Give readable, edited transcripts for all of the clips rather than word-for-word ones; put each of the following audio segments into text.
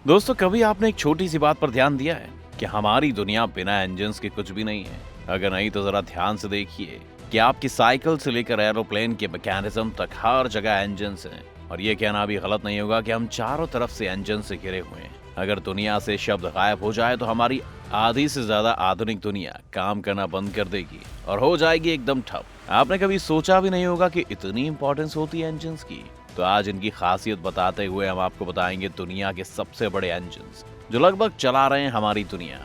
दोस्तों, कभी आपने एक छोटी सी बात पर ध्यान दिया है कि हमारी दुनिया बिना इंजन्स के कुछ भी नहीं है। अगर नहीं तो जरा ध्यान से देखिए कि आपकी साइकिल से लेकर एरोप्लेन के मैकेनिज्म तक हर जगह इंजन्स हैं। और ये कहना भी गलत नहीं होगा कि हम चारों तरफ से इंजन से घिरे हुए हैं। अगर दुनिया से शब्द गायब हो जाए तो हमारी आधी से ज्यादा आधुनिक दुनिया काम करना बंद कर देगी और हो जाएगी एकदम ठप। आपने कभी सोचा भी नहीं होगा कि इतनी इंपॉर्टेंस होती है इंजन्स की। तो आज इनकी खासियत बताते हुए हम आपको बताएंगे दुनिया के सबसे बड़े इंजन्स जो लगभग चला रहे हैं हमारी दुनिया।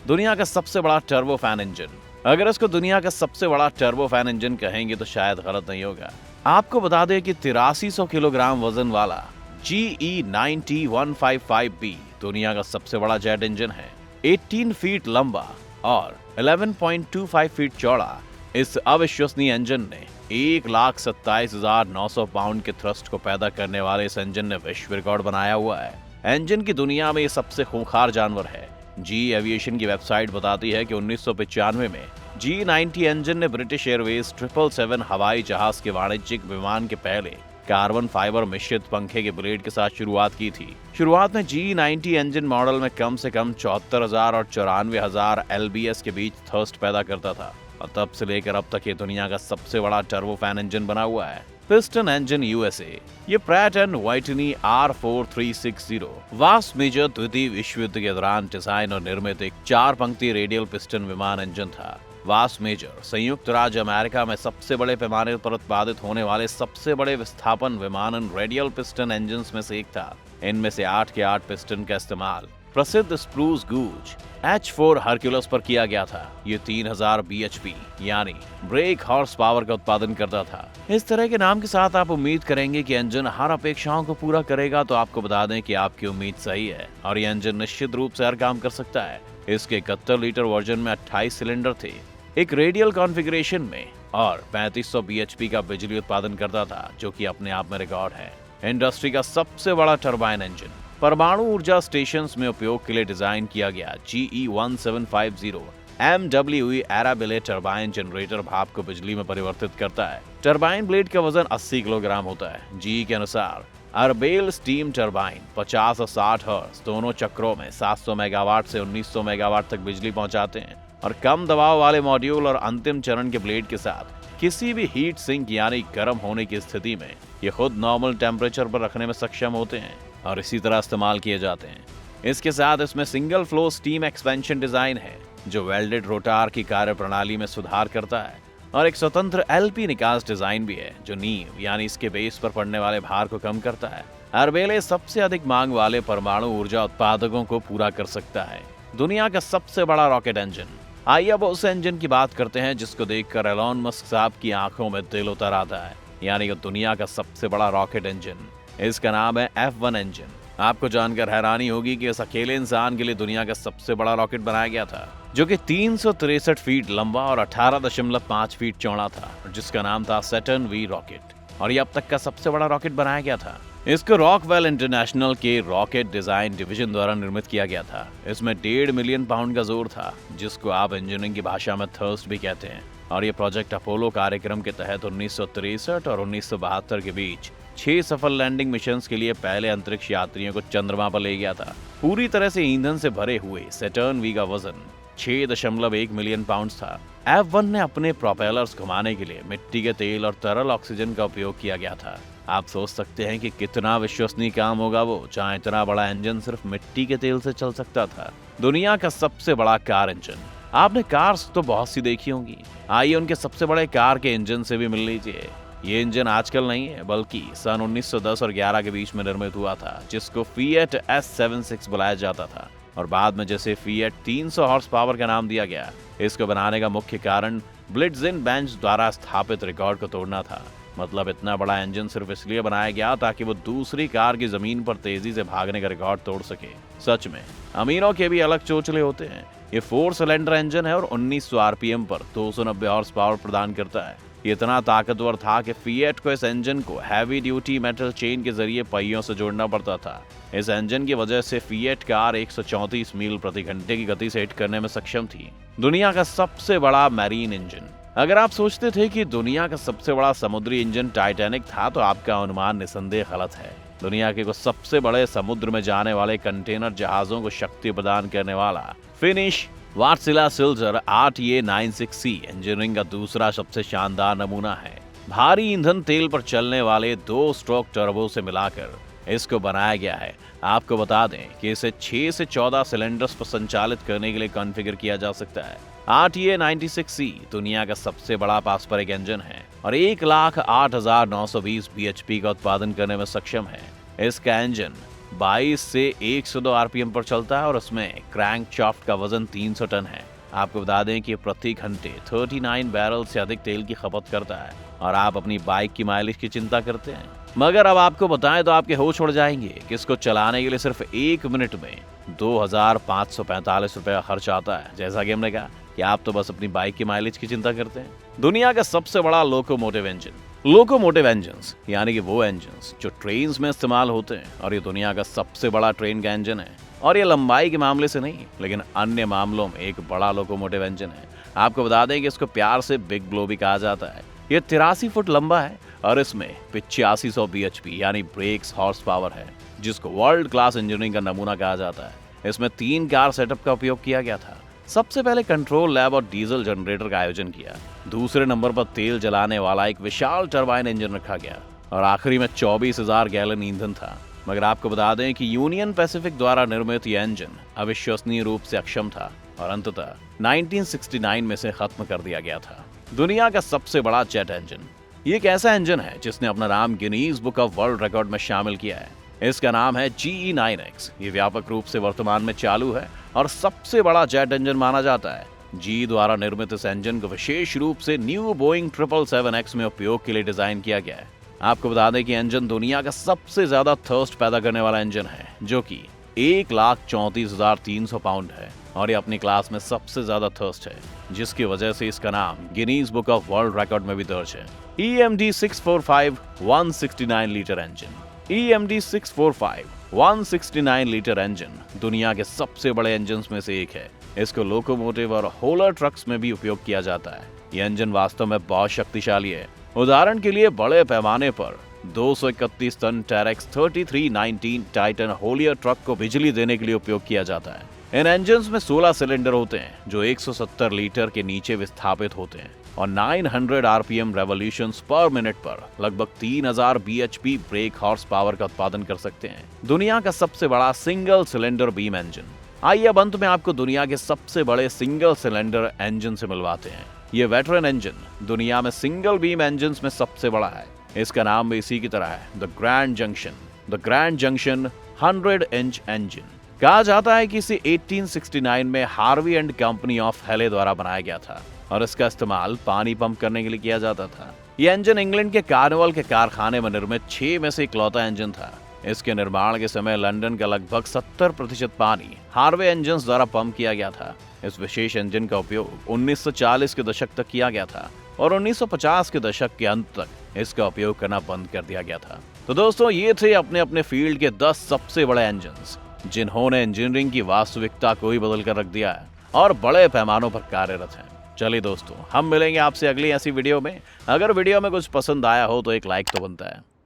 दुनिया का सबसे बड़ा टर्बो फैन इंजन। अगर इसको दुनिया का सबसे बड़ा टर्बो फैन इंजन कहेंगे तो शायद गलत नहीं होगा। आपको बता दें कि 8300 किलोग्राम वजन वाला GE90-155B दुनिया का सबसे बड़ा जेट इंजन है। 18 फीट लंबा और 11.25 फीट चौड़ा इस अविश्वसनीय इंजन ने 1,27,900 पाउंड के थ्रस्ट को पैदा करने वाले इस इंजन ने विश्व रिकॉर्ड बनाया हुआ है। इंजन की दुनिया में ये सबसे खूंखार जानवर है। जी एविएशन की वेबसाइट बताती है कि 1995 में G90 इंजन ने ब्रिटिश एयरवेज 777 हवाई जहाज के वाणिज्यिक विमान के पहले कार्बन फाइबर मिश्रित पंखे के ब्लेड के साथ शुरुआत की थी। शुरुआत में G90 इंजन मॉडल में कम से कम 74,000 और 94,000 LBS के बीच थ्रस्ट पैदा करता था और तब से लेकर अब तक ये दुनिया का सबसे बड़ा टर्बोफैन इंजन बना हुआ है। Piston engine USA. ये Pratt and Whitney R4360 vast major द्वितीय विश्व युद्ध के दौरान डिजाइन और निर्मित एक 4 पंक्ति रेडियल पिस्टन विमान इंजन था। वास्ट मेजर संयुक्त राज्य अमेरिका में सबसे बड़े पैमाने पर उत्पादित होने वाले सबसे बड़े विस्थापन विमानन रेडियल पिस्टन इंजन में से एक था। इनमें से 8 के 8 पिस्टन का इस्तेमाल प्रसिद्ध स्प्रूस गूज H4 हरक्यूलस पर किया गया था। ये 3000 bhp यानी ब्रेक हॉर्स पावर का उत्पादन करता था। इस तरह के नाम के साथ आप उम्मीद करेंगे कि इंजन हर अपेक्षाओं को पूरा करेगा, तो आपको बता दें कि आपकी उम्मीद सही है और ये इंजन निश्चित रूप से हर काम कर सकता है। इसके 71 लीटर वर्जन में 28 सिलेंडर थे, एक रेडियल कॉन्फ़िगरेशन में और 3500 bhp का बिजली उत्पादन करता था, जो कि अपने आप में रिकॉर्ड है। इंडस्ट्री का सबसे बड़ा टरबाइन इंजन परमाणु ऊर्जा स्टेशंस में उपयोग के लिए डिजाइन किया गया GE1750 MWE एराबिले टरबाइन जनरेटर भाप को बिजली में परिवर्तित करता है। टरबाइन ब्लेड का वजन 80 किलोग्राम होता है। GE के अनुसार अरबेल स्टीम टरबाइन 50 और 60 हर्ट्ज दोनों चक्रों में 700 मेगावाट से 1900 मेगावाट तक बिजली पहुंचाते हैं और कम दबाव वाले मॉड्यूल और अंतिम चरण के ब्लेड के साथ किसी भी हीट सिंक यानी गर्म होने की स्थिति में ये खुद नॉर्मल टेम्परेचर पर रखने में सक्षम होते हैं और इसी तरह इस्तेमाल किए जाते हैं। इसके साथ इसमें single flow steam expansion design है जो वेल्डेड रोटार की कार्य प्रणाली में सुधार करता है और एक स्वतंत्र LP निकास डिजाइन भी है जो नींव यानी इसके बेस पर पड़ने वाले भार को कम करता है। अरबेले सबसे अधिक मांग वाले परमाणु ऊर्जा उत्पादकों को पूरा कर सकता है। दुनिया का सबसे बड़ा रॉकेट इंजन। आइए अब उस इंजन की बात करते हैं जिसको देखकर एलोन मस्क साहब की आंखों में दिल उतर आता है, यानी कि दुनिया का सबसे बड़ा रॉकेट इंजन। इसका नाम है F1 इंजन। आपको जानकर हैरानी होगी कि इस अकेले इंसान के लिए दुनिया का सबसे बड़ा रॉकेट बनाया गया था, जो कि 363 फीट लंबा और 18.5 फीट चौड़ा था, जिसका नाम था सैटर्न V रॉकेट और ये अब तक का सबसे बड़ा रॉकेट बनाया गया था। इसको रॉकवेल इंटरनेशनल के रॉकेट डिजाइन डिवीजन द्वारा निर्मित किया गया था। इसमें 1.5 मिलियन पाउंड का जोर था, जिसको आप इंजीनियरिंग की भाषा में थर्स्ट भी कहते हैं और ये प्रोजेक्ट अपोलो कार्यक्रम के तहत 1963 और 1972 के बीच 6 सफल लैंडिंग मिशंस के लिए पहले अंतरिक्ष यात्रियों को चंद्रमा पर ले गया था। पूरी तरह से ईंधन से भरे हुए सैटर्न V का वजन 6.1 मिलियन पाउंड था। F1 ने अपने प्रोपेलर्स घुमाने के लिए मिट्टी के तेल और तरल ऑक्सीजन का उपयोग किया गया था। आप सोच सकते हैं कि कितना विश्वसनीय काम होगा वो, जहां इतना बड़ा इंजन सिर्फ मिट्टी के तेल से चल सकता था। दुनिया का सबसे बड़ा कार इंजन। आपने कार्स तो बहुत सी देखी होंगी, आइए उनके सबसे बड़े कार के इंजन से भी मिल लीजिए। ये इंजन आजकल नहीं है बल्कि सन 1910 और 11 के बीच में निर्मित हुआ था, जिसको फिएट S76 बुलाया जाता था और बाद में जैसे फिएट 300 हॉर्स पावर का नाम दिया गया। इसको बनाने का मुख्य कारण ब्लिट्ज़ेन बेंच द्वारा स्थापित रिकॉर्ड को तोड़ना था। मतलब इतना बड़ा इंजन सिर्फ इसलिए बनाया गया ताकि वो दूसरी कार की जमीन पर तेजी से भागने का रिकॉर्ड तोड़ सके। सच में अमीरों के भी अलग चोचले होते हैं। ये 4 सिलेंडर इंजन है और 1900 RPM पर 290 हॉर्स पावर प्रदान करता है। ये इतना ताकतवर था कि फिएट को इस इंजन को हैवी ड्यूटी मेटल चेन के जरिए पहियों से जोड़ना पड़ता था। इस इंजन की वजह से फिएट कार 134 मील प्रति घंटे की गति से हिट करने में सक्षम थी। दुनिया का सबसे बड़ा मैरीन इंजन। अगर आप सोचते थे कि दुनिया का सबसे बड़ा समुद्री इंजन टाइटैनिक था, तो आपका अनुमान निसंदेह गलत है। दुनिया के कुछ सबसे बड़े समुद्र में जाने वाले कंटेनर जहाजों को शक्ति प्रदान करने वाला फिनिश वाटसिला सिल्जर RTA-96C इंजीनियरिंग का दूसरा सबसे शानदार नमूना है। भारी ईंधन तेल पर चलने वाले 2 स्ट्रोक टर्बो से मिलाकर इसको बनाया गया है। आपको बता दें कि इसे 6 से 14 सिलेंडर्स पर संचालित करने के लिए कॉन्फ़िगर किया जा सकता है। RTA-96C दुनिया का सबसे बड़ा पारस्परिक इंजन है और 1,08,920 bhp का उत्पादन करने में सक्षम है। इसका इंजन 22 से 102 RPM पर चलता है और उसमें क्रैंकशाफ्ट का वजन 300 टन है। आपको बता दें कि प्रति घंटे 39 बैरल से अधिक तेल की खपत करता है और आप अपनी बाइक की माइलेज की चिंता करते हैं, मगर अब आपको बताएं तो आपके होश उड़ जाएंगे कि इसको चलाने के लिए सिर्फ 1 मिनट में 2,545 रुपए का खर्च आता है। जैसा कि हमने कहा कि आप तो बस अपनी बाइक की माइलेज की चिंता करते हैं। दुनिया का सबसे बड़ा लोकोमोटिव इंजन्स यानी कि वो इंजन्स जो ट्रेन्स में इस्तेमाल होते हैं, और ये दुनिया का सबसे बड़ा ट्रेन का इंजन है। और ये लंबाई के मामले से नहीं लेकिन अन्य मामलों में एक बड़ा लोकोमोटिव इंजन है। आपको बता दें कि इसको प्यार से बिग ब्लो भी कहा जाता है। ये 83 फुट लंबा है और इसमें 8500 bhp यानी ब्रेक्स हॉर्स पावर है, जिसको वर्ल्ड क्लास इंजीनियरिंग का नमूना कहा जाता है। इसमें 3 कार सेटअप का उपयोग किया गया था। सबसे पहले कंट्रोल लैब और डीजल जनरेटर का आयोजन किया। दूसरे नंबर पर तेल जलाने वाला एक विशाल टरबाइन इंजन रखा गया और आखिरी में 24,000 गैलन ईंधन था। मगर आपको बता दें कि यूनियन पैसिफिक द्वारा निर्मित यह इंजन अविश्वसनीय रूप से अक्षम था और अंततः 1969 में से खत्म कर दिया गया था। दुनिया का सबसे बड़ा जेट इंजन। ये एक ऐसा इंजन है जिसने अपना नाम Guinness book of world record में शामिल किया है। इसका नाम है GE9X। ये व्यापक रूप से वर्तमान में चालू है और सबसे बड़ा जेट इंजन माना जाता है। GE द्वारा निर्मित इस इंजन को विशेष रूप से न्यू बोइंग 777X में उपयोग के लिए डिजाइन किया गया है। आपको बता दें कि इंजन दुनिया का सबसे ज्यादा थर्स्ट पैदा करने वाला इंजन है, जो कि 1,34,300 पाउंड है और ये अपनी क्लास में सबसे ज्यादा थर्स्ट है, जिसकी वजह से इसका नाम Guinness book of world record में भी दर्ज है। EMD 645 169 litre engine. EMD 645 169 litre engine दुनिया के सबसे बड़े इंजन में से एक है। इसको लोकोमोटिव और होलर ट्रक्स में भी उपयोग किया जाता है। यह इंजन वास्तव में बहुत शक्तिशाली है। उदाहरण के लिए बड़े पैमाने पर 231 टन टेरेक्स 3319 टाइटन होलियर ट्रक को बिजली देने के लिए उपयोग किया जाता है। इन इंजन्स में 16 सिलेंडर होते हैं जो 170 लीटर के नीचे विस्थापित होते हैं और 900 RPM रेवोल्यूशंस पर मिनट पर लगभग 3000 bhp ब्रेक हॉर्स पावर का उत्पादन कर सकते हैं। दुनिया का सबसे बड़ा सिंगल सिलेंडर बीम इंजन। आइए अब अंत में आपको दुनिया के सबसे बड़े सिंगल सिलेंडर इंजन से मिलवाते हैं। ये वेटरन इंजन दुनिया में सिंगल बीम इंजन में सबसे बड़ा है। इसका नाम भी इसी की तरह है, the grand junction 100 inch engine. कहा जाता है कि इसे 1869 में हार्वी एंड कंपनी ऑफ हेले द्वारा बनाया गया था और इसका इस्तेमाल पानी पंप करने के लिए किया जाता था। यह इंजन इंग्लैंड के कार्निवल के कारखाने में निर्मित 6 में से इकलौता इंजन था। इसके निर्माण के समय लंदन का लगभग 70% पानी हार्वे इंजन द्वारा पंप किया गया था। इस विशेष इंजन का उपयोग 1940 के दशक तक किया गया था और 1950 के दशक के अंत तक इसका उपयोग करना बंद कर दिया गया था। तो दोस्तों, ये थे अपने अपने फील्ड के 10 सबसे बड़े इंजन जिन्होंने इंजीनियरिंग की वास्तविकता को ही बदल कर रख दिया है और बड़े पैमानों पर कार्यरत हैं। चलिए दोस्तों, हम मिलेंगे आपसे अगली ऐसी वीडियो में। अगर वीडियो में कुछ पसंद आया हो तो एक लाइक तो बनता है।